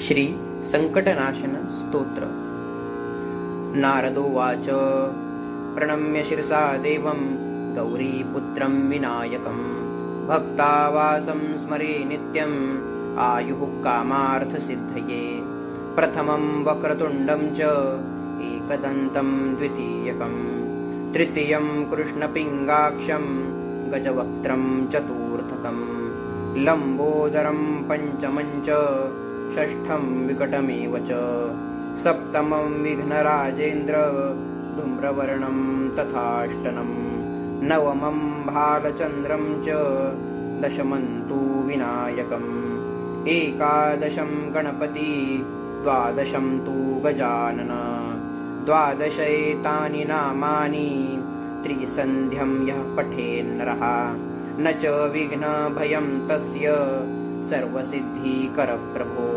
श्री संकटनाशन स्तोत्र। नारदोवाच प्रणम्य शिरसा देवं गौरीपुत्रं विनायकं भक्तावासं स्मरे नित्यं आयुः कामार्थसिद्धये। प्रथमं वक्रतुण्डं च एकदन्तं द्वितीयकं तृतीयं कृष्णपिङ्गाक्षं गजवक्त्रं चतुर्थकं लम्बोदरं पञ्चमं च षष्ठं विकटमेव च सप्तमं विघ्नराजेन्द्र धूम्रवर्णं तथाष्टमं नवमं भालचन्द्रं च दशमं तु विनायकम् एकादशं गणपति द्वादशं तु गजानन द्वादशैतानि नामानि त्रिसन्ध्यं यः पठेन्नरः न च विघ्नभयं तस्य सर्वसिद्धिकरप्रभो।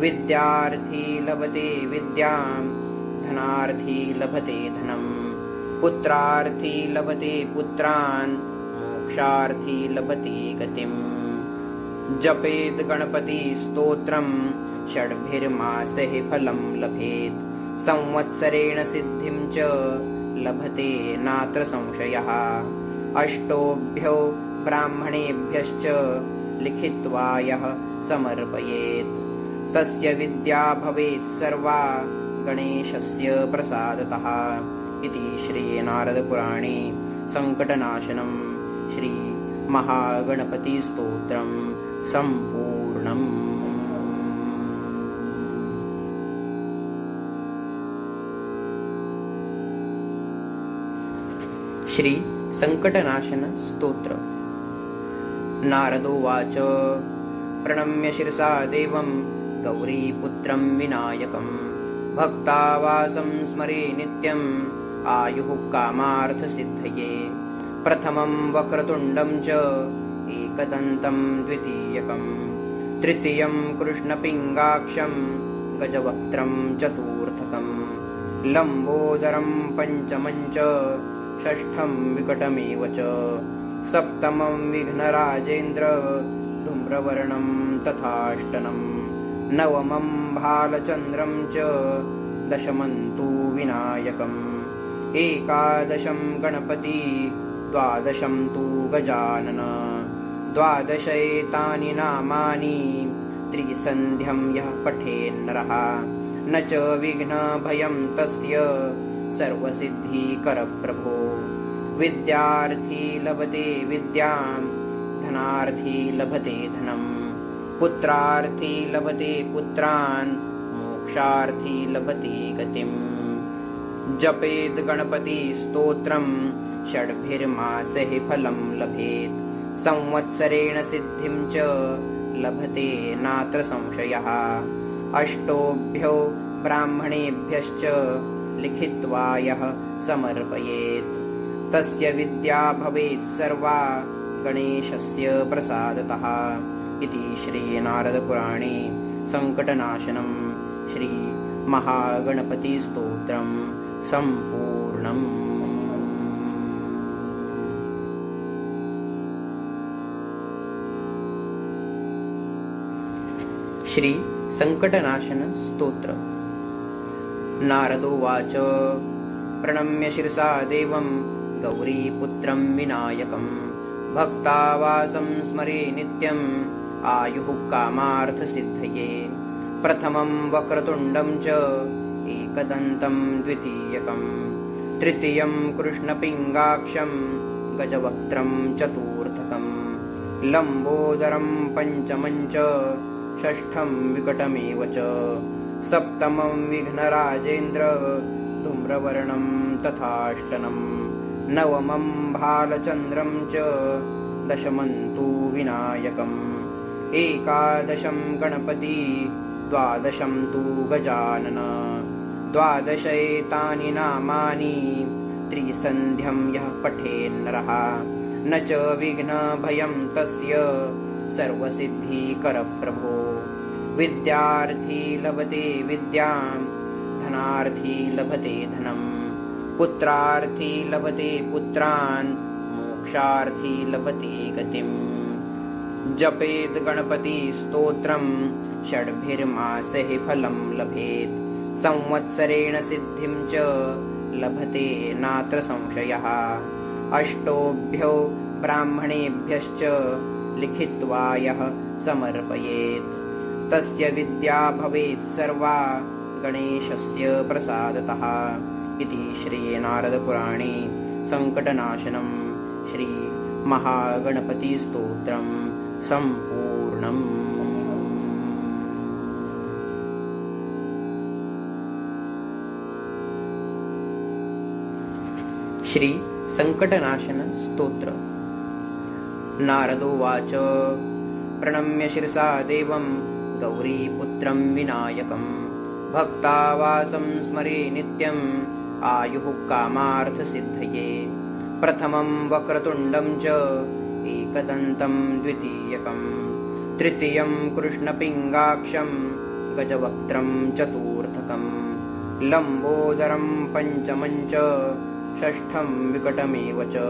विद्यार्थी लभते विद्यां धनार्थी लभते धनं पुत्रार्थी लभते पुत्रान् मोक्षार्थी लभते गतिम्। जपेत् गणपति स्तोत्रं षड्भिर्मासैः फलं लभेत् संवत्सरेण सिद्धिं च लभते नात्र संशयः। अष्टोभ्यो ब्राह्मणेभ्यश्च लिखित्वा यः समर्पयेत् तस्य विद्या भवेत् सर्वा गणेशस्य प्रसादतः। इति श्री नारदपुराणे संकटनाशनं श्री महागणपति स्तोत्रं सम्पूर्णम्। श्री संकटनाशन स्तोत्र। नारदोवाच प्रणम्य शिरसा देवं गौरीपुत्रं विनायकं भक्तावासं स्मरे नित्यं आयुः कामार्थसिद्धये। प्रथमं वक्रतुण्डं च एकदन्तं द्वितीयकं तृतीयं कृष्णपिङ्गाक्षं गजवक्त्रं चतुर्थकं लम्बोदरं पञ्चमं च षष्ठं विकटमेव च सप्तमं विघ्नराजेन्द्र धूम्रवर्णं तथाष्टमं नवमं भालचन्द्रं च दशमं तु विनायकम् एकादशं गणपति द्वादशं तु गजानन द्वादशैतानि नामानि त्रिसन्ध्यं यः पठेन्नरः न च विघ्नभयं तस्य सर्वसिद्धिकरप्रभो। विद्यार्थी लभते विद्यां धनार्थी लभते धनं पुत्रार्थी लभते पुत्रान् मोक्षार्थी लभते गतिम्। जपेत् गणपति स्तोत्रं षड्भिर्मासैः फलं लभेत् संवत्सरेण सिद्धिं च लभते नात्र संशयः। अष्टोभ्यो ब्राह्मणेभ्यश्च लिखित्वा यः समर्पयेत् तस्य विद्या भवेत् सर्वा गणेशस्य प्रसादतः। इति श्री नारदपुराणे संकटनाशनं श्री महागणपति स्तोत्रं सम्पूर्णम्। श्री संकटनाशन स्तोत्र। नारदोवाच प्रणम्य शिरसा देवं गौरीपुत्रं विनायकं भक्तावासं स्मरे नित्यं आयुः कामार्थसिद्धये। प्रथमं वक्रतुण्डं च एकदन्तं द्वितीयकं तृतीयं कृष्णपिङ्गाक्षं गजवक्त्रं चतुर्थकं लम्बोदरं पञ्चमं च षष्ठं विकटमेव च सप्तमं विघ्नराजेन्द्र धूम्रवर्णं तथाष्टमं नवमं भालचन्द्रं च दशमं तु विनायकम् एकादशं गणपति द्वादशं तु गजानन द्वादशैतानि नामानि त्रिसन्ध्यं यः पठेन्नरः न च विघ्नभयं तस्य सर्वसिद्धिकरप्रभो। विद्यार्थी लभते विद्यां धनार्थी लभते धनं पुत्रार्थी लभते पुत्रान् मोक्षार्थी लभते गतिम्। जपेत् गणपति स्तोत्रं षड्भिर्मासैः फलं लभेत् संवत्सरेण सिद्धिं च लभते नात्र संशयः अष्टोभ्यो ब्राह्मणेभ्यश्च लिखित्वा यः समर्पयेत् तस्य विद्या भवेत् सर्वा गणेशस्य प्रसादतः इति श्री नारदपुराणे संकटनाशनं श्री महागणपतिस्तोत्रं सम्पूर्णम्। श्री संकटनाशन स्तोत्र। नारदोवाच प्रणम्य शिरसा देवं गौरीपुत्रं विनायकं भक्तावासं स्मरे नित्यम् आयुः कामार्थसिद्धये प्रथमं वक्रतुण्डं च एकदन्तं द्वितीयकं तृतीयं कृष्णपिङ्गाक्षं गजवक्त्रं चतुर्थकं लम्बोदरं पञ्चमं च षष्ठं विकटमेव च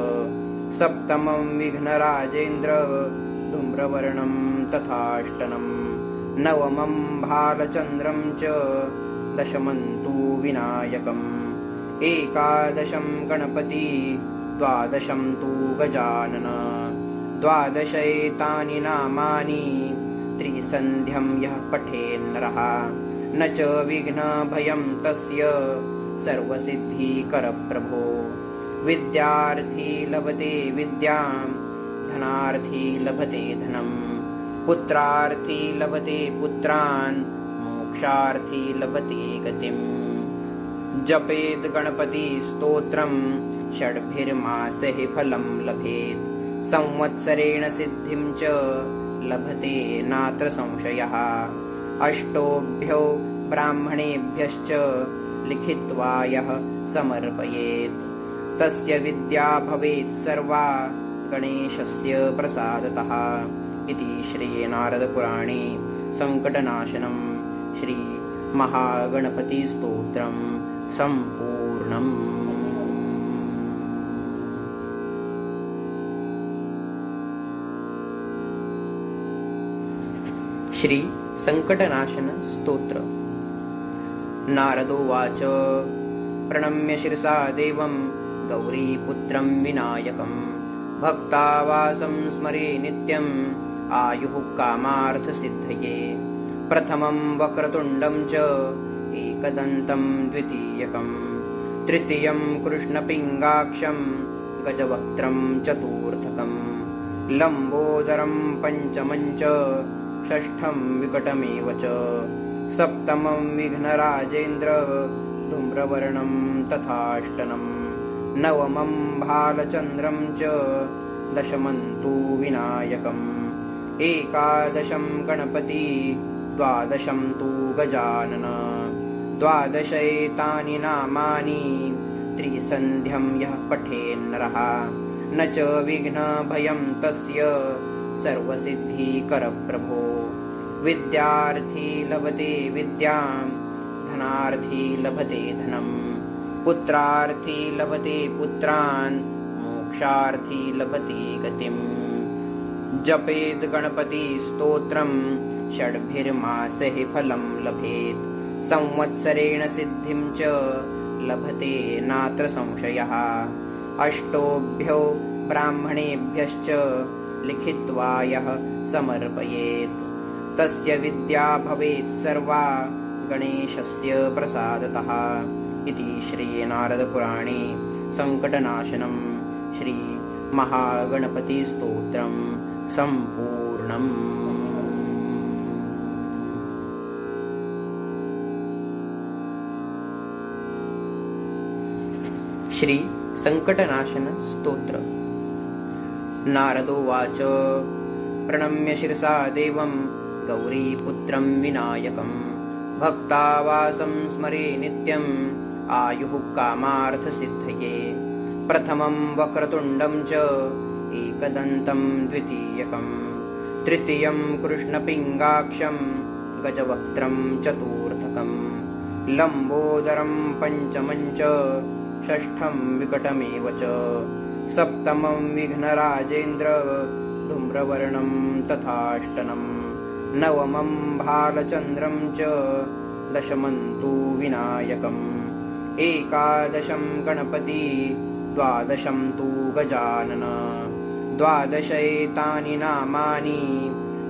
सप्तमं विघ्नराजेन्द्र धूम्रवर्णं तथाष्टमं नवमं भालचन्द्रं च दशमं तु विनायकम् एकादशं गणपति द्वादशं तु गजानन द्वादशैतानि नामानि त्रिसन्ध्यं यः पठेन्नरः न च विघ्नभयं तस्य सर्वसिद्धिकरप्रभो विद्यार्थी लभते विद्यां धनार्थी लभते धनं पुत्रार्थी लभते पुत्रान् मोक्षार्थी लभते गतिम् जपेत् गणपति स्तोत्रं षड्भिर्मासैः फलं लभेत् संवत्सरेण सिद्धिं च लभते नात्र संशयः अष्टोभ्यो ब्राह्मणेभ्यश्च लिखित्वा यः समर्पयेत् तस्य विद्या भवेत् सर्वा गणेशस्य प्रसादतः इति श्री नारदपुराणे संकटनाशनं श्री महागणपतिस्तोत्रं सम्पूर्णम्। श्री संकटनाशन स्तोत्र। नारदोवाच प्रणम्य शिरसा देवं गौरीपुत्रं विनायकं भक्तावासं स्मरे नित्यम् आयुः कामार्थसिद्धये प्रथमं वक्रतुण्डं च एकदन्तं द्वितीयकं तृतीयं कृष्णपिङ्गाक्षं गजवक्त्रं चतुर्थकं लम्बोदरं पञ्चमं च षष्ठं विकटमेव च सप्तमं विघ्नराजेन्द्र धूम्रवर्णं तथाष्टमं नवमं भालचन्द्रं च दशमं तु विनायकम् एकादशं गणपति द्वादशं तु गजानन द्वादशैतानि नामानि त्रिसन्ध्यं यः पठेन्नरः न च विघ्नभयं तस्य सर्वसिद्धिकरप्रभो विद्यार्थी लभते विद्यां धनार्थी लभते धनं पुत्रार्थी लभते पुत्रान् मोक्षार्थी लभते गतिम् जपेत् गणपति स्तोत्रं षड्भिर्मासैः फलं लभेत् संवत्सरेण सिद्धिं च लभते नात्र संशयः अष्टोभ्यो ब्राह्मणेभ्यश्च लिखित्वा यः समर्पयेत् तस्य विद्या भवेत् सर्वा गणेशस्य प्रसादतः इति श्री नारदपुराणे संकटनाशनं श्री महागणपतिस्तोत्रं सम्पूर्णम्। श्री संकटनाशन स्तोत्र। नारदोवाच प्रणम्य शिरसा देवं गौरीपुत्रं विनायकं भक्तावासं स्मरे नित्यम् आयुः कामार्थसिद्धये प्रथमं वक्रतुण्डं च एकदन्तं द्वितीयकं तृतीयं कृष्णपिङ्गाक्षं गजवक्त्रं चतुर्थकं लम्बोदरं पञ्चमं च षष्ठं विकटमेव च सप्तमं विघ्नराजेन्द्र धूम्रवर्णं तथाष्टनं नवमं भालचन्द्रं च दशमं तु विनायकम् एकादशं गणपति द्वादशं तु गजानन द्वादशैतानि नामानि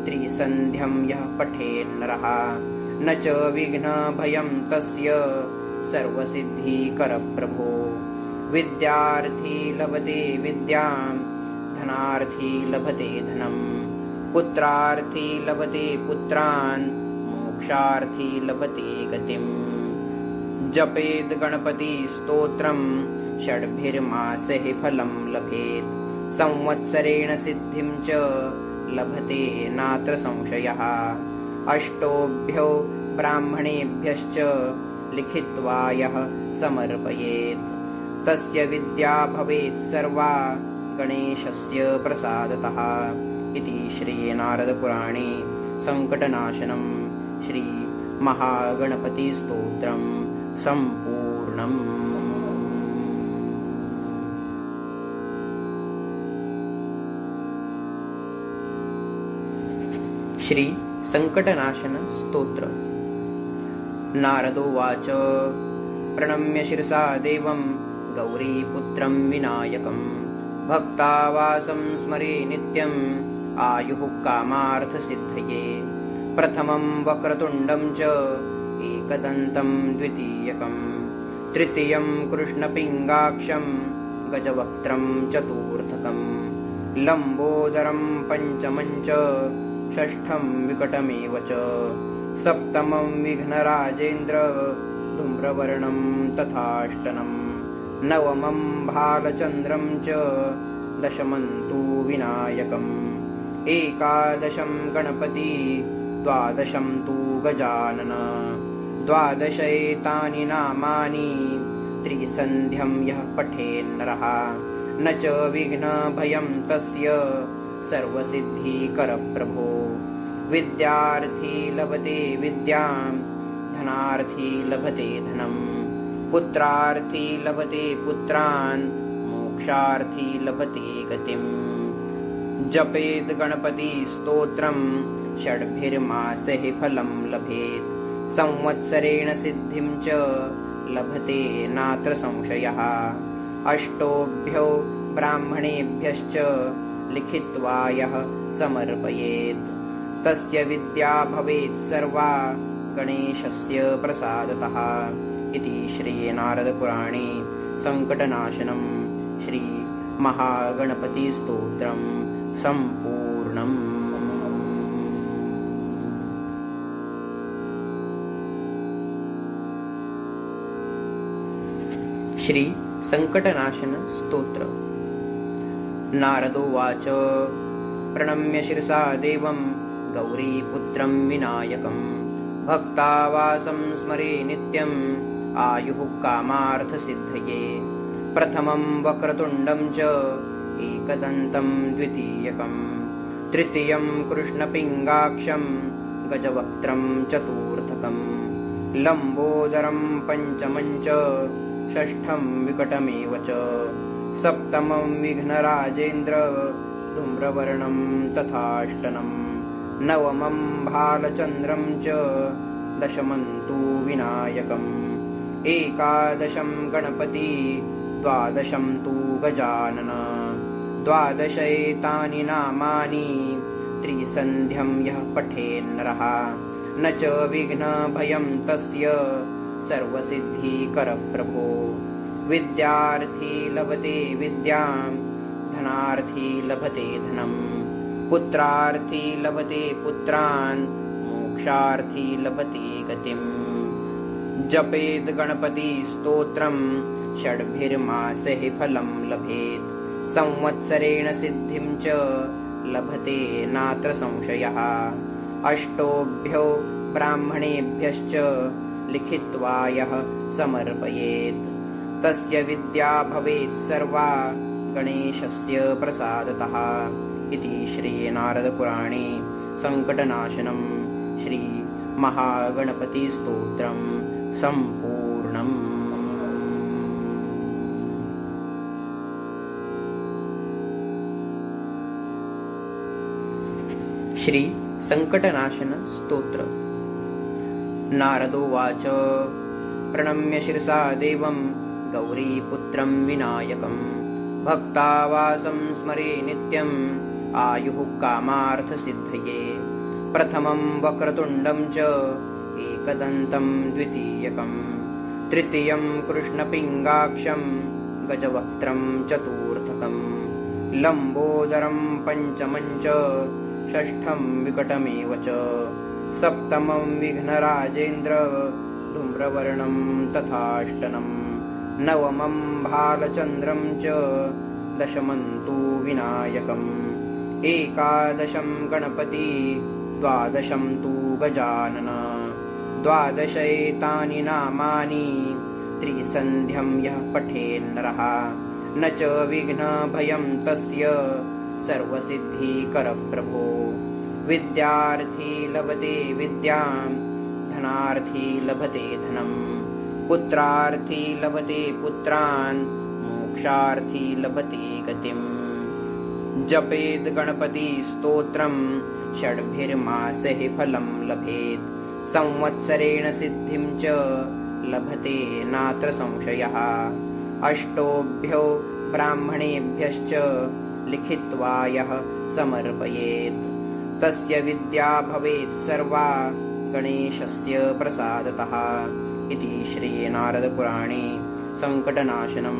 त्रिसन्ध्यं यः पठेन्नरः न च विघ्नभयं तस्य सर्वसिद्धिकरप्रभो विद्यार्थी लभते विद्यां धनार्थी लभते धनं पुत्रार्थी लभते पुत्रान् मोक्षार्थी लभते गतिम् जपेद् गणपति स्तोत्रं षड्भिर्मासैः फलं लभेत् संवत्सरेण सिद्धिं च लभते नात्र संशयः अष्टोभ्यो ब्राह्मणेभ्यश्च लिखित्वा यः समर्पयेत् तस्य विद्या भवेत् सर्वा गणेशस्य प्रसादतः इति श्रीनारदपुराणे संकटनाशनं श्री महागणपतिस्तोत्रं सम्पूर्णम्। श्री संकटनाशन स्तोत्र। नारदोवाच प्रणम्य शिरसा देवं गौरीपुत्रं विनायकं भक्तावासं स्मरे नित्यम् आयुः कामार्थसिद्धये प्रथमं वक्रतुण्डं च एकदन्तं द्वितीयकं तृतीयं कृष्णपिङ्गाक्षं गजवक्त्रं चतुर्थकं लम्बोदरं पञ्चमं च षष्ठं विकटमेव च सप्तमं विघ्नराजेन्द्र धूम्रवर्णं तथाष्टनं नवमं भालचन्द्रं च दशमं तु विनायकम् एकादशं गणपति द्वादशं तु गजानन द्वादशैतानि नामानि त्रिसन्ध्यं यः पठेन्नरः न च विघ्नभयं तस्य सर्वसिद्धिकरप्रभो विद्यार्थी लभते विद्यां धनार्थी लभते धनं पुत्रार्थी लभते पुत्रान् मोक्षार्थी लभते गतिम् जपेद् गणपति स्तोत्रं षड्भिर्मासैः फलं लभेत् संवत्सरेण सिद्धिं च लभते नात्र संशयः अष्टोभ्यो ब्राह्मणेभ्यश्च लिखित्वा यः समर्पयेत् तस्य विद्या भवेत् सर्वा गणेशस्य प्रसादतः इति श्रीनारदपुराणे संकटनाशनं श्री महागणपतिस्तोत्रं सम्पूर्णम्। श्री संकटनाशन स्तोत्र। नारदोवाच प्रणम्य शिरसा देवं गौरीपुत्रं विनायकं भक्तावासं स्मरे नित्यम् आयुः कामार्थसिद्धये प्रथमं वक्रतुण्डं च एकदन्तं द्वितीयकं तृतीयं कृष्णपिङ्गाक्षं गजवक्त्रं चतुर्थकं लम्बोदरं पञ्चमं च षष्ठं विकटमेव च सप्तमं विघ्नराजेन्द्र धूम्रवर्णं तथाष्टनं नवमं भालचन्द्रं च दशमं तु विनायकम् एकादशं गणपति द्वादशं तु गजानन द्वादशैतानि नामानि त्रिसन्ध्यं यः पठेन्नरः न च विघ्नभयं तस्य सर्वसिद्धिकरप्रभो विद्यार्थी लभते विद्यां धनार्थी लभते धनं पुत्रार्थी लभते पुत्रान् मोक्षार्थी लभते गतिम् जपेद् गणपति स्तोत्रं षड्भिर्मासैः फलं लभेत् संवत्सरेण सिद्धिं च लभते नात्र संशयः अष्टोभ्यो ब्राह्मणेभ्यश्च लिखित्वा यः समर्पयेत् तस्य विद्या भवेत् सर्वा गणेशस्य प्रसादतः इति श्रीनारदपुराणे संकटनाशनं श्री महागणपतिस्तोत्रं सम्पूर्णम्। श्री संकटनाशन स्तोत्र। नारदोवाच प्रणम्य शिरसा देवं गौरीपुत्रं विनायकं भक्तावासं स्मरे नित्यम् आयुः कामार्थसिद्धये। प्रथमं वक्रतुण्डं च एकदन्तं द्वितीयकं तृतीयं कृष्णपिङ्गाक्षं गजवक्त्रं चतुर्थकं लम्बोदरं पञ्चमं च षष्ठं विकटमेव च सप्तमं विघ्नराजेन्द्र धूम्रवर्णं तथाष्टमं नवमं भालचन्द्रं च दशमं तु विनायकम् एकादशं गणपति द्वादशं तु गजानन द्वादशैतानि नामानि त्रिसन्ध्यं यः पठेन्नरः न च विघ्नभयं तस्य सर्वसिद्धिकरप्रभो। विद्यार्थी लभते विद्यां धनार्थी लभते धनं पुत्रार्थी लभते पुत्रान् मोक्षार्थी लभते गतिम्। जपेत् गणपति स्तोत्रं षड्भिर्मासैः फलं लभेत् संवत्सरेण सिद्धिं च लभते नात्र संशयः। अष्टोभ्यो ब्राह्मणेभ्यश्च लिखित्वा यः समर्पयेत् तस्य विद्या भवेत् सर्वा गणेशस्य प्रसादतः। इति श्री नारदपुराणे संकटनाशनं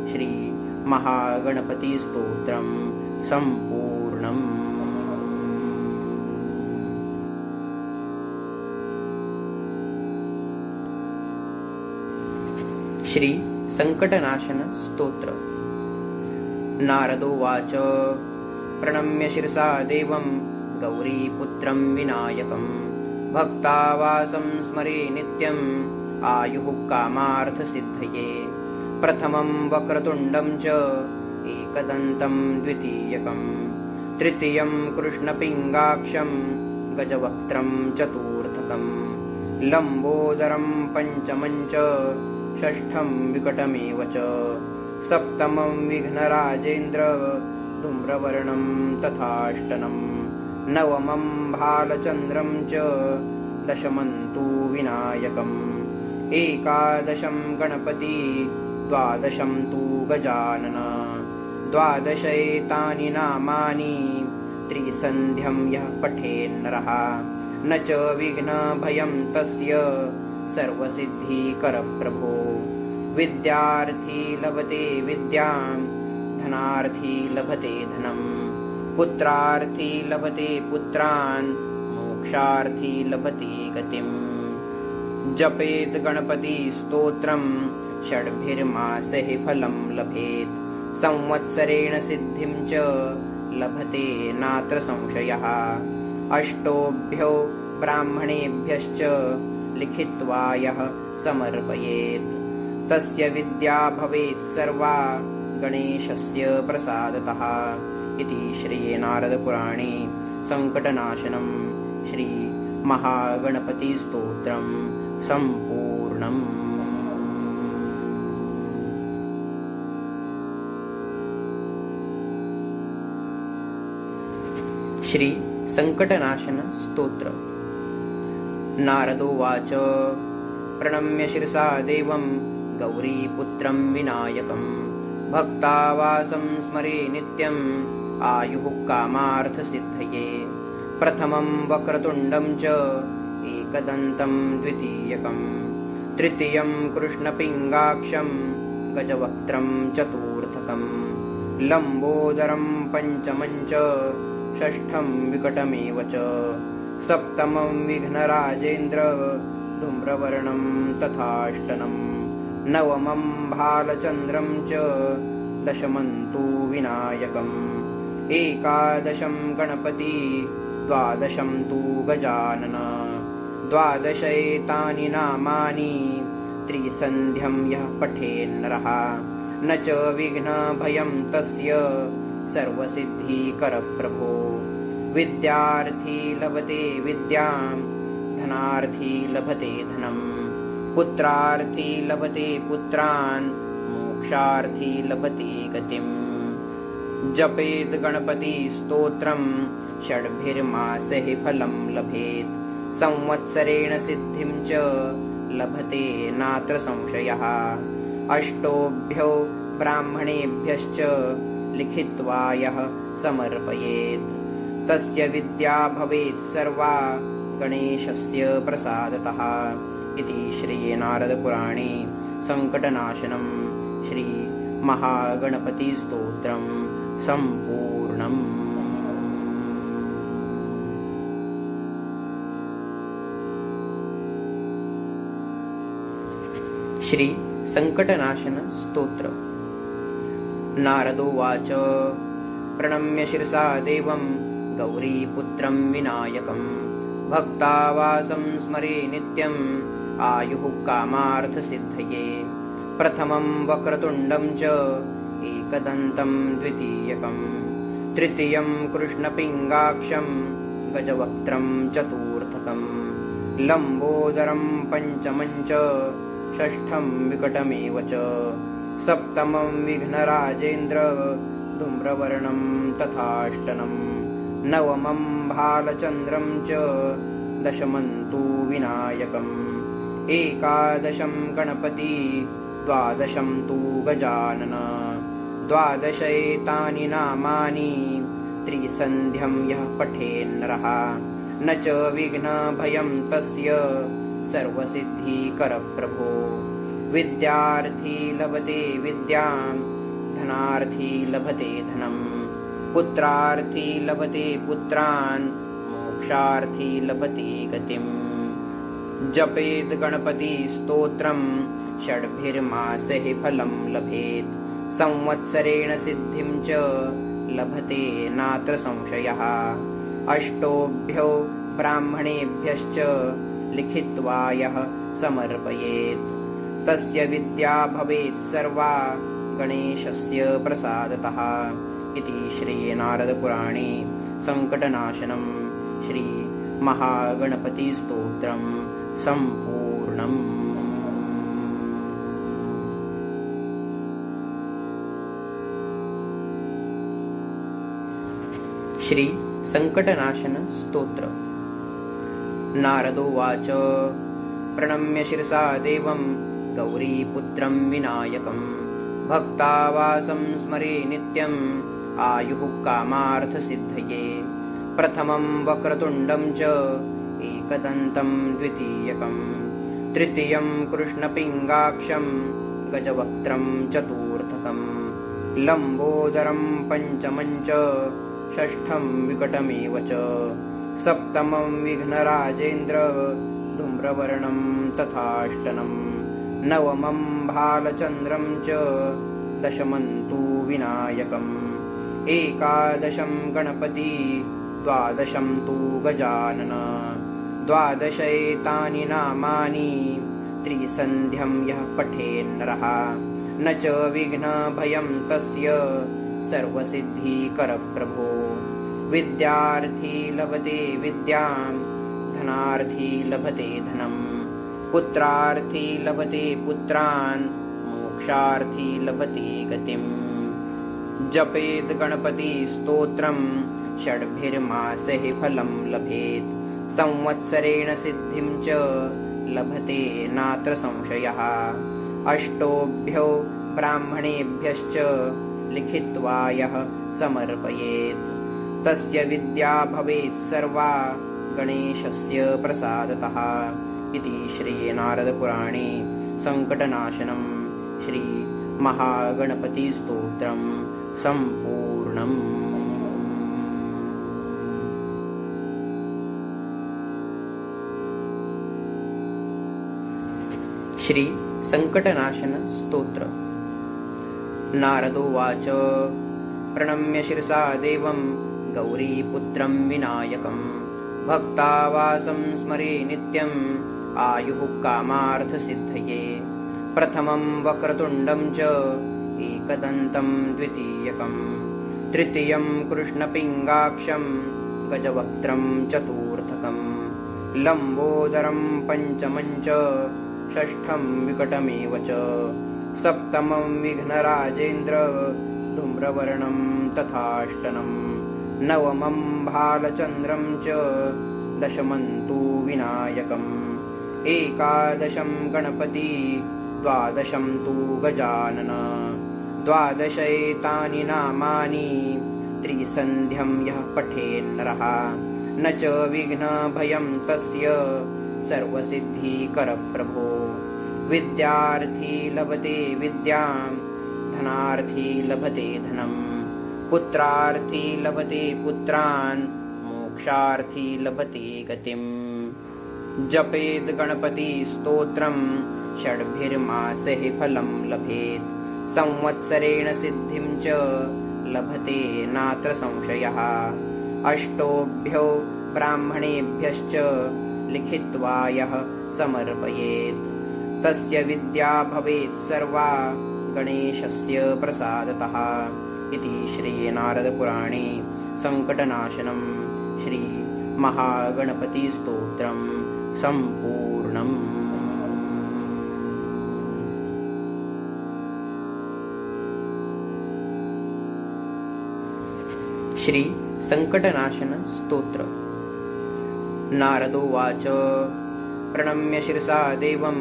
श्री महागणपति स्तोत्रं सम्पूर्णम्। श्री संकटनाशन स्तोत्र। नारदोवाच प्रणम्य शिरसा देवं गौरीपुत्रं विनायकं भक्तावासं स्मरे नित्यम् आयुः कामार्थसिद्धये। प्रथमं वक्रतुण्डं च एकदन्तं द्वितीयकं तृतीयं कृष्णपिङ्गाक्षं गजवक्त्रं चतुर्थकं लम्बोदरं पञ्चमं च षष्ठं विकटमेव च सप्तमं विघ्नराजेन्द्र धूम्रवर्णं तथाष्टमं नवमं भालचन्द्रं च दशमं तु विनायकम् एकादशं गणपति द्वादशं तु गजानन द्वादशैतानि नामानि त्रिसन्ध्यं यः पठेन्नरः न च विघ्नभयं तस्य सर्वसिद्धिकरप्रभो। विद्यार्थी लभते विद्यां धनार्थी लभते धनं पुत्रार्थी लभते पुत्रान् मोक्षार्थी लभते गतिम्। जपेत् गणपति स्तोत्रं षड्भिर्मासैः फलं लभेत् संवत्सरेण सिद्धिं च लभते नात्र संशयः। अष्टोभ्यो ब्राह्मणेभ्यश्च लिखित्वा यः समर्पयेत् तस्य विद्या भवेत् सर्वा गणेशस्य प्रसादतः। इति श्री नारदपुराणे संकटनाशनं श्री महागणपति स्तोत्रं सम्पूर्णम्। श्री संकटनाशन स्तोत्र। नारदोवाच प्रणम्य शिरसा देवं गौरीपुत्रं विनायकं भक्तावासं स्मरे नित्यम् आयुः कामार्थसिद्धये। प्रथमं वक्रतुण्डं च एकदन्तं द्वितीयकं तृतीयं कृष्णपिङ्गाक्षं गजवक्त्रं चतुर्थकं लम्बोदरं पञ्चमं च षष्ठं विकटमेव च सप्तमं विघ्नराजेन्द्र धूम्रवर्णं तथाष्टमं नवमं भालचन्द्रं च दशमं तु विनायकम् एकादशं गणपति द्वादशं तु गजानन द्वादशैतानि नामानि त्रिसन्ध्यं यः पठेन्नरः न च विघ्नभयं तस्य सर्वसिद्धिकरप्रभो। विद्यार्थी लभते विद्यां धनार्थी लभते धनं पुत्रार्थी लभते पुत्रान् मोक्षार्थी लभते गतिम्। जपेत् गणपति स्तोत्रं षड्भिर्मासैः फलं लभेत् संवत्सरेण सिद्धिं च लभते नात्र संशयः अष्टोभ्यो ब्राह्मणेभ्यश्च लिखित्वा यः समर्पयेत् तस्य विद्या भवेत् सर्वा गणेशस्य प्रसादतः इति श्री नारदपुराणे संकटनाशनं श्री महागणपतिस्तोत्रं सम्पूर्णम्। श्री संकटनाशन स्तोत्र। नारदोवाच प्रणम्य शिरसा देवं गौरीपुत्रं विनायकं भक्तावासं स्मरे नित्यं आयुः कामार्थसिद्धये प्रथमं वक्रतुण्डं च एकदन्तं द्वितीयकं तृतीयं कृष्णपिङ्गाक्षं गजवक्त्रं चतुर्थकं लम्बोदरं पञ्चमं च षष्ठं विकटमेव च सप्तमं विघ्नराजेन्द्र धूम्रवर्णं तथाष्टमं नवमं भालचन्द्रं च दशमं तु विनायकम् एकादशं गणपति द्वादशं तु गजानन द्वादशैतानि नामानि त्रिसन्ध्यं यः पठेन्नरः न च विघ्नभयं तस्य सर्वसिद्धिकरप्रभो विद्यार्थी लभते विद्यां धनार्थी लभते धनं पुत्रार्थी लभते पुत्रान् मोक्षार्थी लभते गतिम् जपेत् गणपति स्तोत्रं षड्भिर्मासैः फलं लभेत् संवत्सरेण सिद्धिं च लभते नात्र संशयः अष्टोभ्यो ब्राह्मणेभ्यश्च लिखित्वा यः समर्पयेत् तस्य विद्या भवेत् सर्वा गणेशस्य प्रसादतः इति श्री नारदपुराणे संकटनाशनं श्री महागणपतिस्तोत्रं सम्पूर्णम्। श्री संकटनाशन स्तोत्र। नारदोवाच प्रणम्य शिरसा देवं गौरीपुत्रं विनायकं भक्तावासं स्मरे नित्यं आयुः कामार्थसिद्धये प्रथमं वक्रतुण्डं च एकदन्तं द्वितीयकं तृतीयं कृष्णपिङ्गाक्षं गजवक्त्रं चतुर्थकं लम्बोदरं पञ्चमं च षष्ठं विकटमेव च सप्तमं विघ्नराजेन्द्र धूम्रवर्णं तथाष्टमं नवमं भालचन्द्रं च दशमं तु विनायकम् एकादशं गणपति द्वादशं तु गजानन द्वादशैतानि नामानि त्रिसन्ध्यं यः पठेन्नरः न च विघ्नभयं तस्य सर्वसिद्धिकरप्रभो विद्यार्थी लभते विद्यां धनार्थी लभते धनं पुत्रार्थी लभते पुत्रान् मोक्षार्थी लभते गतिम् जपेत् गणपति स्तोत्रं षड्भिर्मासैः फलं लभेत् संवत्सरेण सिद्धिं च लभते नात्र संशयः अष्टोभ्यो ब्राह्मणेभ्यश्च लिखित्वा यः समर्पयेत् तस्य विद्या भवेत् सर्वा गणेशस्य प्रसादतः इति श्री नारदपुराणे संकटनाशनं श्री महागणपतिस्तोत्रं सम्पूर्णम्। श्री संकटनाशन स्तोत्र। नारदोवाच प्रणम्य शिरसा देवं गौरीपुत्रं विनायकं भक्तावासं स्मरे नित्यं आयुः कामार्थसिद्धये प्रथमं वक्रतुण्डं च एकदन्तं द्वितीयकं तृतीयं कृष्णपिङ्गाक्षं गजवक्त्रं चतुर्थकं लम्बोदरं पञ्चमं च षष्ठं विकटमेव च सप्तमं विघ्नराजेन्द्र धूम्रवर्णं तथाष्टनं नवमं भालचन्द्रं च दशमं तु विनायकम् एकादशं गणपति द्वादशं तु गजानन द्वादशैतानि नामानि त्रिसन्ध्यं यः पठेन्नरः न च विघ्नभयं तस्य सर्वसिद्धिकरप्रभो विद्यार्थी लभते विद्यां धनार्थी लभते धनं पुत्रार्थी लभते पुत्रान् मोक्षार्थी लभते गतिम् जपेत् गणपति स्तोत्रं षड्भिर्मासैः फलं लभेत् संवत्सरेण सिद्धिं च लभते नात्र संशयः अष्टोभ्यो ब्राह्मणेभ्यश्च लिखित्वा यः समर्पयेत् तस्य विद्या भवेत् सर्वा गणेशस्य प्रसादतः इति श्रीनारदपुराणे संकटनाशनं श्रीमहागणपतिस्तोत्रं सम्पूर्णम्। श्री संकटनाशन स्तोत्र। नारदोवाच प्रणम्य शिरसा देवं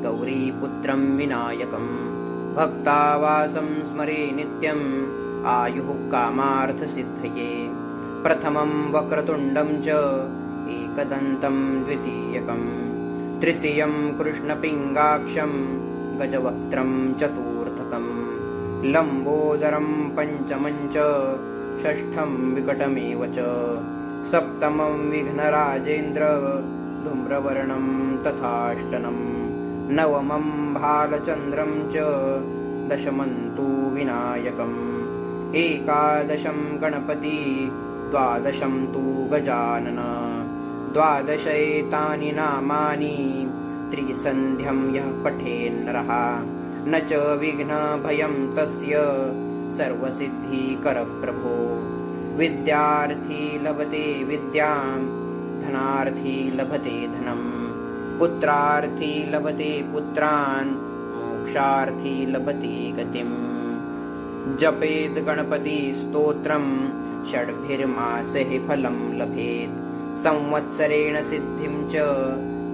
गौरीपुत्रं विनायकं भक्तावासं स्मरे नित्यम् आयुः कामार्थसिद्धये प्रथमं वक्रतुण्डं च एकदन्तं द्वितीयकं तृतीयं कृष्णपिङ्गाक्षं गजवक्त्रं चतुर्थकं लम्बोदरं पञ्चमं च षष्ठं विकटमेव च सप्तमं विघ्नराजेन्द्र धूम्रवर्णं तथाष्टनं नवमं भालचन्द्रं च दशमं तु विनायकम् एकादशं गणपति द्वादशं तु गजानन द्वादशैतानि नामानि त्रिसन्ध्यं यः पठेन्नरः न च विघ्नभयं तस्य सर्वसिद्धिकरप्रभो विद्यार्थी लभते विद्यां धनार्थी लभते धनं पुत्रार्थी लभते पुत्रान् मोक्षार्थी लभते गतिम् जपेत् गणपति स्तोत्रं षड्भिर्मासैः फलं लभेत् संवत्सरेण सिद्धिं च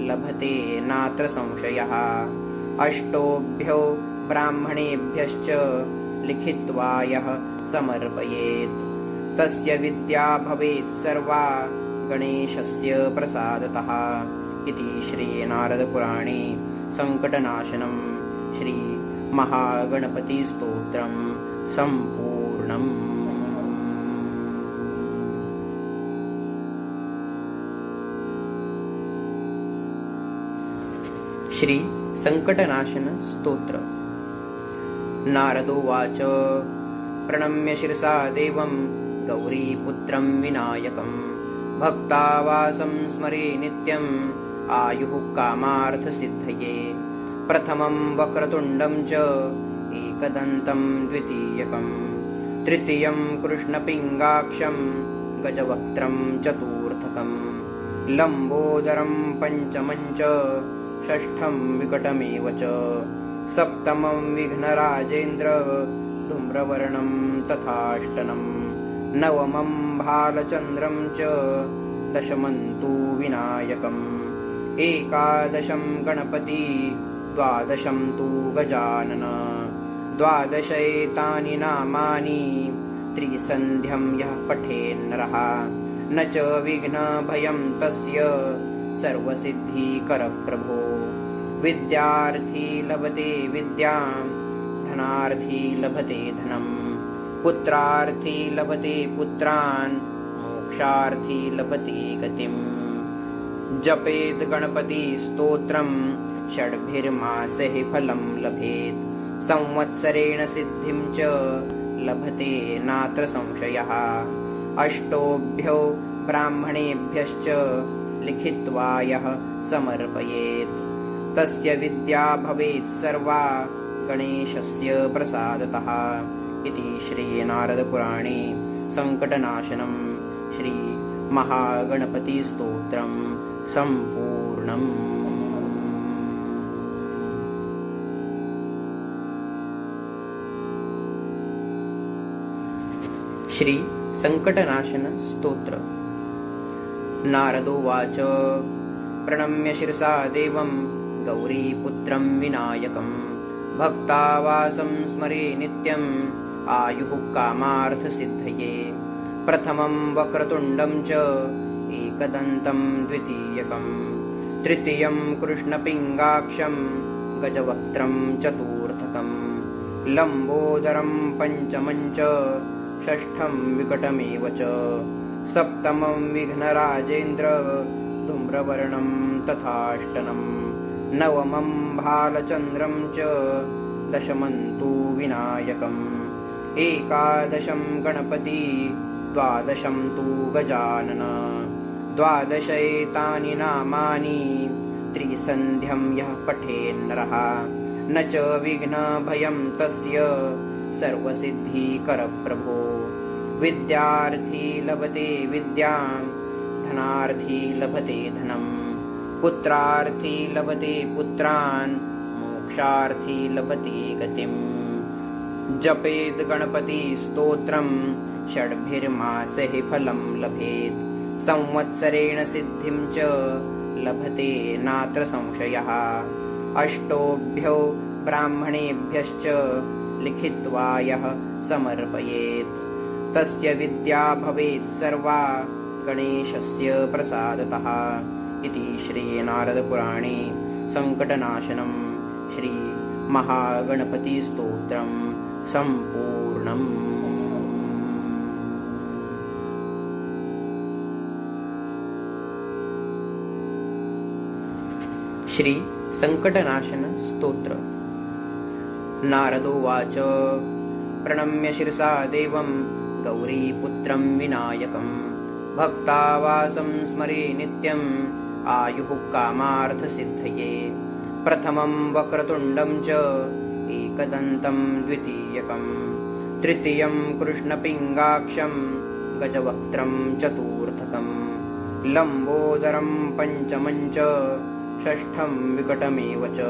लभते नात्र संशयः अष्टोभ्यो ब्राह्मणेभ्यश्च लिखित्वा यः समर्पयेत् तस्य विद्या भवेत् सर्वा गणेशस्य प्रसादतः इति श्रीनारदपुराणे संकटनाशनं श्रीमहागणपतिस्तोत्रं सम्पूर्णम्। श्री संकटनाशन स्तोत्र। नारदोवाच प्रणम्य शिरसा देवं गौरीपुत्रं विनायकं भक्तावासं स्मरे नित्यम् आयुः कामार्थसिद्धये प्रथमं वक्रतुण्डं च एकदन्तं द्वितीयकं तृतीयं कृष्णपिङ्गाक्षं गजवक्त्रं चतुर्थकं लम्बोदरं पञ्चमं च षष्ठं विकटमेव च सप्तमं विघ्नराजेन्द्र धूम्रवर्णं तथाष्टनं नवमं भालचन्द्रं च दशमं तु विनायकम् एकादशं गणपति द्वादशं तु गजानन द्वादशैतानि नामानि त्रिसन्ध्यं यः पठेन्नरः न च विघ्नभयं तस्य सर्वसिद्धिकरप्रभो विद्यार्थी लभते विद्यां धनार्थी लभते धनं पुत्रार्थी लभते पुत्रान् मोक्षार्थी लभते गतिम् जपेत् गणपति स्तोत्रं षड्भिर्मासैः फलं लभेत् संवत्सरेण सिद्धिं च लभते नात्र संशयः अष्टोभ्यो ब्राह्मणेभ्यश्च लिखित्वा यः समर्पयेत् तस्य विद्या भवेत् सर्वा गणेशस्य प्रसादतः इति श्रीनारदपुराणे संकटनाशनं श्रीमहागणपतिस्तोत्रं सम्पूर्णम्। श्री संकटनाशन स्तोत्र। नारदोवाच प्रणम्य शिरसा देवं गौरीपुत्रं विनायकं भक्तावासं स्मरे नित्यम् आयुः कामार्थसिद्धये। प्रथमं वक्रतुण्डं च एकदन्तं द्वितीयकं तृतीयं कृष्णपिङ्गाक्षं गजवक्त्रं चतुर्थकं लम्बोदरं पञ्चमं च षष्ठं विकटमेव च सप्तमं विघ्नराजेन्द्र धूम्रवर्णं तथाष्टमं नवमं भालचन्द्रं च दशमं तु विनायकम् एकादशं गणपति द्वादशं तु गजानन। द्वादशैतानि नामानि त्रिसन्ध्यं यः पठेन्नरः न च विघ्नभयं तस्य सर्वसिद्धिकरप्रभो। विद्यार्थी लभते विद्यां धनार्थी लभते धनं पुत्रार्थी लभते पुत्रान् मोक्षार्थी लभते गतिम्। जपेत् गणपति स्तोत्रं षड्भिर्मासैः फलं लभेत् संवत्सरेण सिद्धिं च लभते नात्र संशयः। अष्टोभ्यो ब्राह्मणेभ्यश्च लिखित्वा यः समर्पयेत् तस्य विद्या भवेत् सर्वा गणेशस्य प्रसादतः। इति श्री नारदपुराणे संकटनाशनं श्री महागणपतिस्तोत्रं सम्पूर्णम्। श्री संकटनाशन स्तोत्र। नारदोवाच प्रणम्य शिरसा देवं गौरीपुत्रं विनायकं भक्तावासं स्मरे नित्यम् आयुः कामार्थसिद्धये। प्रथमं वक्रतुण्डं च एकदन्तं द्वितीयकं तृतीयं कृष्णपिङ्गाक्षं गजवक्त्रं चतुर्थकं लम्बोदरं पञ्चमं च षष्ठं विकटमेव च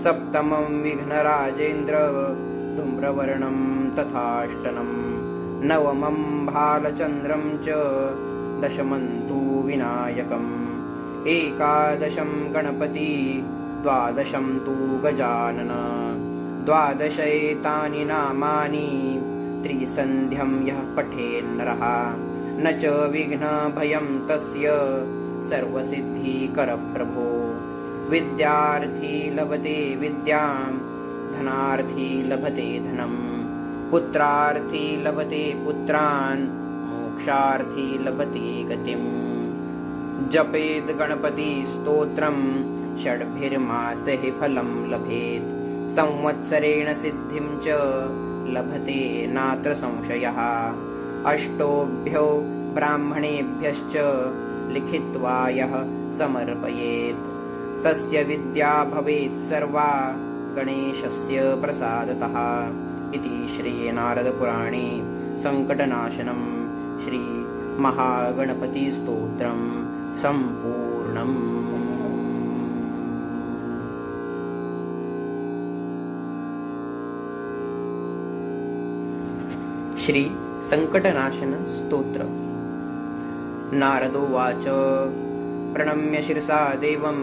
सप्तमं विघ्नराजेन्द्र धूम्रवर्णं तथाष्टमं नवमं भालचन्द्रं च दशमं तु विनायकम् एकादशं गणपति द्वादशं तु गजानन। द्वादशैतानि नामानि त्रिसन्ध्यं यः पठेन्नरः न च विघ्नभयं तस्य सर्वसिद्धिकरप्रभो। विद्यार्थी लभते विद्यां धनार्थी लभते धनं पुत्रार्थी लभते पुत्रान् मोक्षार्थी लभते गतिम्। जपेत् गणपति स्तोत्रं षड्भिर्मासैः फलं लभेत् संवत्सरेण सिद्धिं च लभते नात्र संशयः। अष्टोभ्यो ब्राह्मणेभ्यश्च लिखित्वा यः समर्पयेत् तस्य विद्या भवेत् सर्वा गणेशस्य प्रसादतः। इति श्री नारदपुराणे संकटनाशनं श्री महागणपतिस्तोत्रं सम्पूर्णम्। श्री संकटनाशन स्तोत्र। नारदोवाच प्रणम्य शिरसा देवं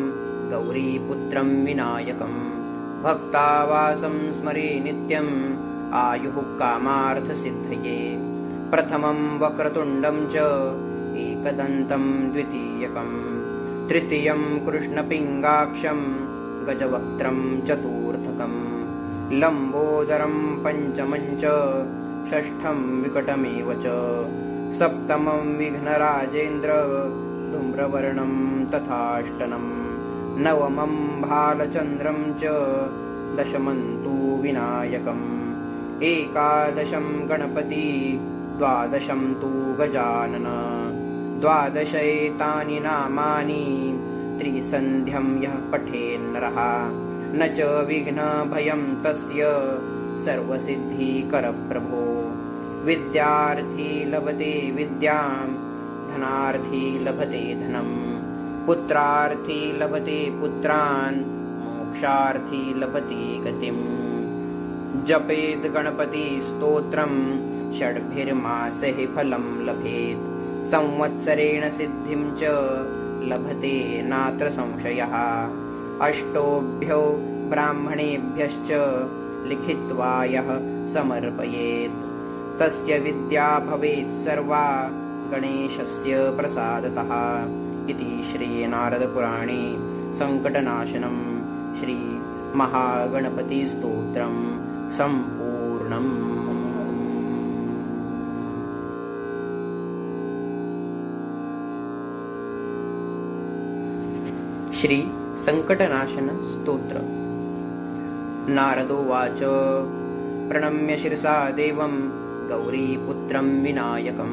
गौरीपुत्रं विनायकं भक्तावासं स्मरे नित्यम् आयुः कामार्थसिद्धये। प्रथमं वक्रतुण्डं च एकदन्तं द्वितीयकं तृतीयं कृष्णपिङ्गाक्षं गजवक्त्रं चतुर्थकं लम्बोदरं पञ्चमं च षष्ठं विकटमेव च सप्तमं विघ्नराजेन्द्र धूम्रवर्णं तथाष्टमं नवमं भालचन्द्रं च दशमं तु विनायकम् एकादशं गणपति द्वादशं तु गजानन। द्वादशैतानि नामानि त्रिसन्ध्यं यः पठेन्नरः न च विघ्नभयं तस्य सर्वसिद्धिकरप्रभो। विद्यार्थी लभते विद्यां धनार्थी लभते धनं पुत्रार्थी लभते पुत्रान् मोक्षार्थी लभते गतिम्। जपेद् गणपतिस्तोत्रम् षड्भिर्मासैः फलं लभेत् संवत्सरेण सिद्धिं च लभते नात्र संशयः अष्टोभ्यो ब्राह्मणेभ्यश्च लिखित्वा यः समर्पयेत् तस्य विद्या भवेत् सर्वा गणेशस्य प्रसादतः इति श्रीनारदपुराणे संकटनाशनं श्री महागणपतिस्तोत्रं सम्पूर्णम्। श्री संकटनाशन स्तोत्र। नारदोवाच प्रणम्य शिरसा देवं गौरीपुत्रं विनायकं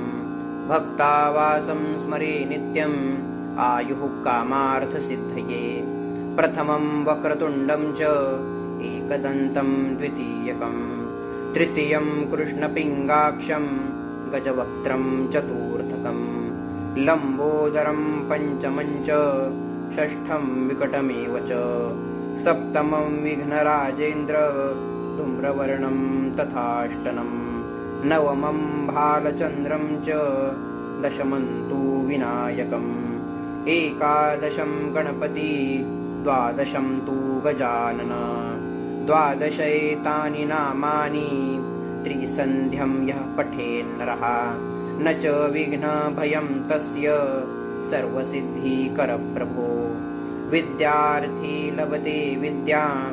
भक्तावासं स्मरे नित्यम् आयुः कामार्थसिद्धये प्रथमं वक्रतुण्डं च एकदन्तं द्वितीयकं तृतीयं कृष्णपिङ्गाक्षं गजवक्त्रं चतुर्थकं लम्बोदरं पञ्चमं च षष्ठं विकटमेव च सप्तमं विघ्नराजेन्द्र धूम्रवर्णं तथाष्टमं नवमं भालचन्द्रं च दशमं तु विनायकम् एकादशं गणपति द्वादशं तु गजानन द्वादशैतानि नामानि त्रिसन्ध्यं यः पठेन्नरः न च विघ्नभयं तस्य सर्वसिद्धिकरप्रभो विद्यार्थी लभते विद्यां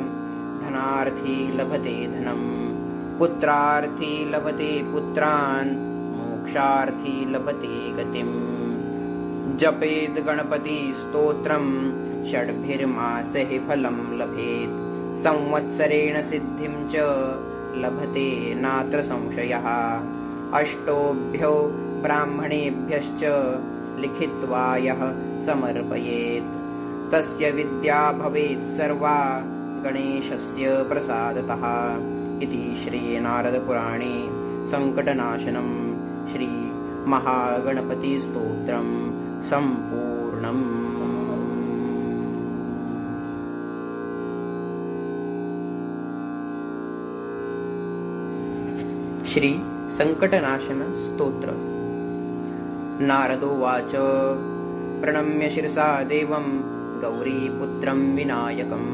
धनार्थी लभते धनं पुत्रार्थी लभते पुत्रान् मोक्षार्थी लभते गतिम् जपेद् गणपतिस्तोत्रं षड्भिर्मासैः फलं लभेत् संवत्सरेण सिद्धिं च लभते नात्र संशयः अष्टोभ्यो ब्राह्मणेभ्यश्च लिखित्वा यः समर्पयेत् तस्य विद्या भवेत् सर्वा गणेशस्य प्रसादतः इति श्रीनारदपुराणे संकटनाशनं श्री महागणपतिस्तोत्रं सम्पूर्णम्। श्री संकटनाशन स्तोत्र। नारदोवाच प्रणम्य शिरसा देवं गौरीपुत्रं विनायकं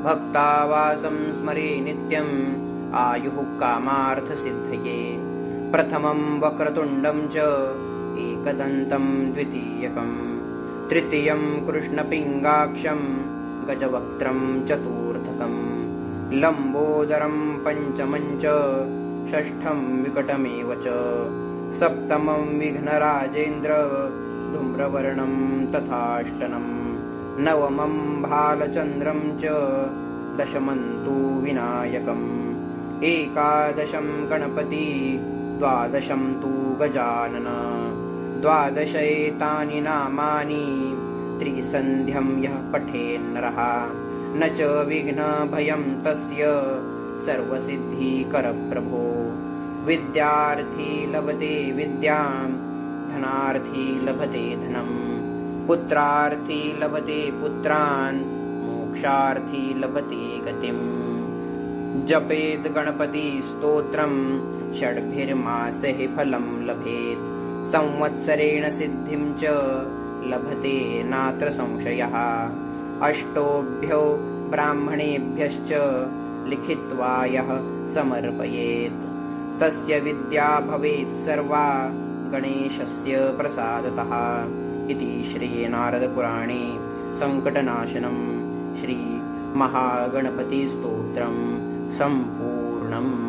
भक्तावासं स्मरे नित्यम् आयुः कामार्थसिद्धये प्रथमं वक्रतुण्डं च एकदन्तं द्वितीयकं तृतीयं कृष्णपिङ्गाक्षं गजवक्त्रं चतुर्थकं लम्बोदरं पञ्चमं च षष्ठं विकटमेव च सप्तमं विघ्नराजेन्द्र धूम्रवर्णं तथाष्टमं नवमं भालचन्द्रं च दशमं तु विनायकम् एकादशं गणपति द्वादशं तु गजानन द्वादशैतानि नामानि त्रिसन्ध्यं यः पठेन्नरः न च विघ्नभयं तस्य सर्वसिद्धिकरप्रभो विद्यार्थी लभते विद्यां धनार्थी लभते धनं पुत्रार्थी लभते पुत्रान् मोक्षार्थी लभते गतिम् जपेद् गणपतिस्तोत्रं षड्भिर्मासैः फलं लभेत् संवत्सरेण सिद्धिं च लभते नात्र संशयः अष्टोभ्यो ब्राह्मणेभ्यश्च लिखित्वा यः समर्पयेत् तस्य विद्या भवेत् सर्वा गणेशस्य प्रसादतः इति श्रीनारदपुराणे संकटनाशनं श्री महागणपतिस्तोत्रं सम्पूर्णम्।